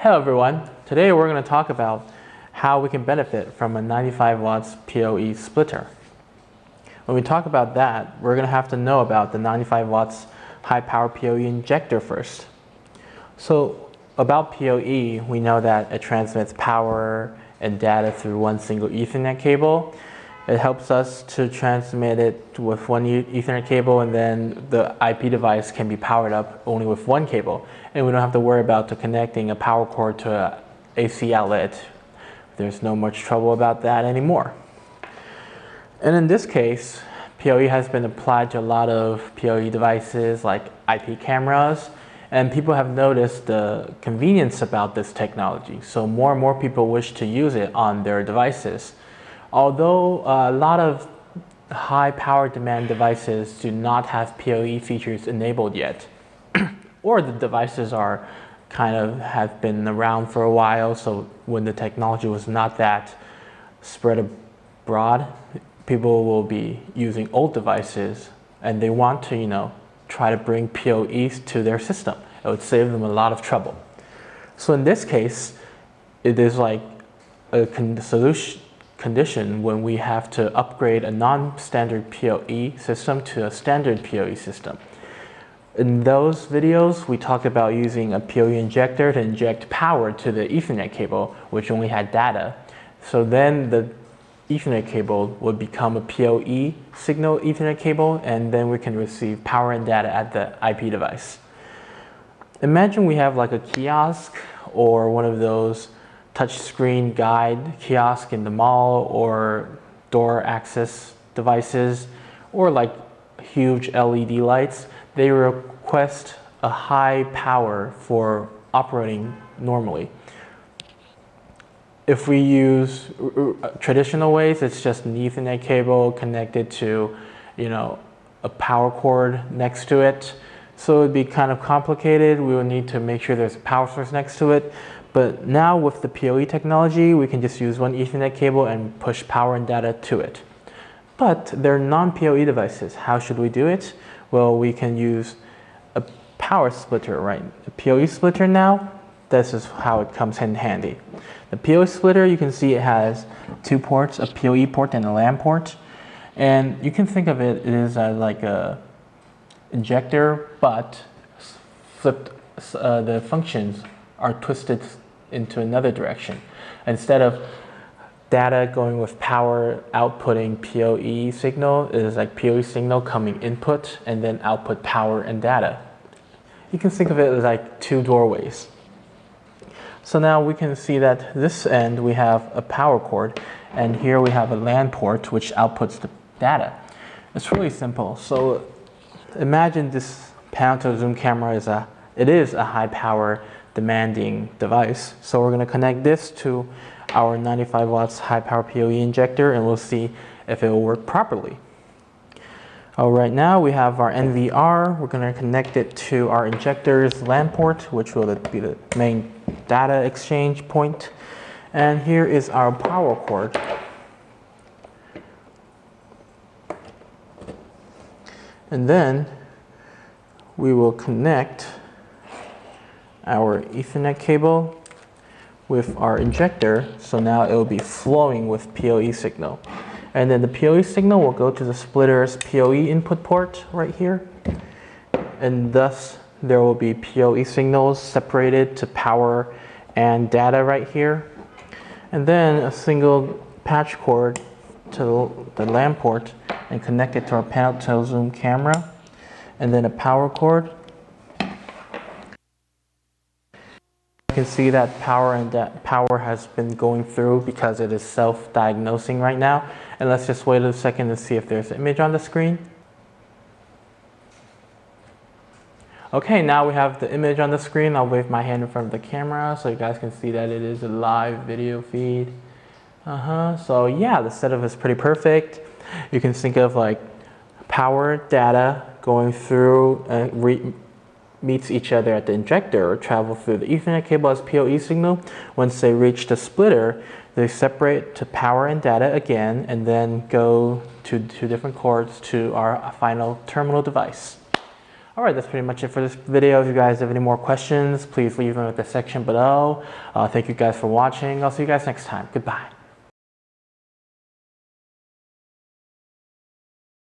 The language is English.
Hello everyone, today we're going to talk about how we can benefit from a 95 watts PoE splitter. When we talk about that, we're going to have to know about the 95 watts high power PoE injector first. So about PoE, we know that it transmits power and data through one single Ethernet cable. It helps us to transmit it with one Ethernet cable, and then the IP device can be powered up only with one cable. And we don't have to worry about connecting a power cord to an AC outlet. There's no much trouble about that anymore. And in this case, PoE has been applied to a lot of PoE devices like IP cameras, and people have noticed the convenience about this technology. So more and more people wish to use it on their devices. Although a lot of high power demand devices do not have PoE features enabled yet, or the devices are have been around for a while, so when the technology was not that spread abroad, people will be using old devices and they want to, try to bring PoEs to their system. It would save them a lot of trouble. So in this case, it is like a condition when we have to upgrade a non-standard PoE system to a standard PoE system. In those videos, we talked about using a PoE injector to inject power to the Ethernet cable, which only had data. So then the Ethernet cable would become a PoE signal Ethernet cable, and then we can receive power and data at the IP device. Imagine we have like a kiosk or one of those touchscreen guide kiosk in the mall, or door access devices, or like huge LED lights. They request a high power for operating normally. If we use traditional ways, it's just an Ethernet cable connected to, a power cord next to it. So it'd be kind of complicated. We would need to make sure there's a power source next to it. But now with the PoE technology, we can just use one Ethernet cable and push power and data to it. But they're non-PoE devices. How should we do it? Well, we can use a power splitter, right? A PoE splitter now, this is how it comes in handy. The PoE splitter, you can see it has two ports, a PoE port and a LAN port. And you can think of it as like a injector, but flipped, the functions are twisted into another direction. Instead of data going with power outputting PoE signal, it is like PoE signal coming input and then output power and data. You can think of it as like two doorways. So now we can see that this end we have a power cord, and here we have a LAN port which outputs the data. It's really simple. So imagine this panel to zoom camera is a high power demanding device. So we're going to connect this to our 95 watts high power PoE injector, and we'll see if it will work properly. Right now we have our NVR. We're going to connect it to our injector's LAN port, which will be the main data exchange point. And here is our power cord. And then we will connect our Ethernet cable with our injector, so now it will be flowing with PoE signal. And then the PoE signal will go to the splitter's PoE input port right here, and thus there will be PoE signals separated to power and data right here, and then a single patch cord to the LAN port and connect it to our panel tilt zoom camera, and then a power cord. You can see that power has been going through because it is self-diagnosing right now. And let's just wait a second to see if there's an image on the screen. Okay, now we have the image on the screen. I'll wave my hand in front of the camera so you guys can see that it is a live video feed. So yeah, the setup is pretty perfect. You can think of like power, data going through meets each other at the injector, or travel through the Ethernet cable as PoE signal. Once they reach the splitter, they separate to power and data again, and then go to two different cords to our final terminal device. All right, that's pretty much it for this video. If you guys have any more questions, please leave them in the section below. Thank you guys for watching. I'll see you guys next time. Goodbye.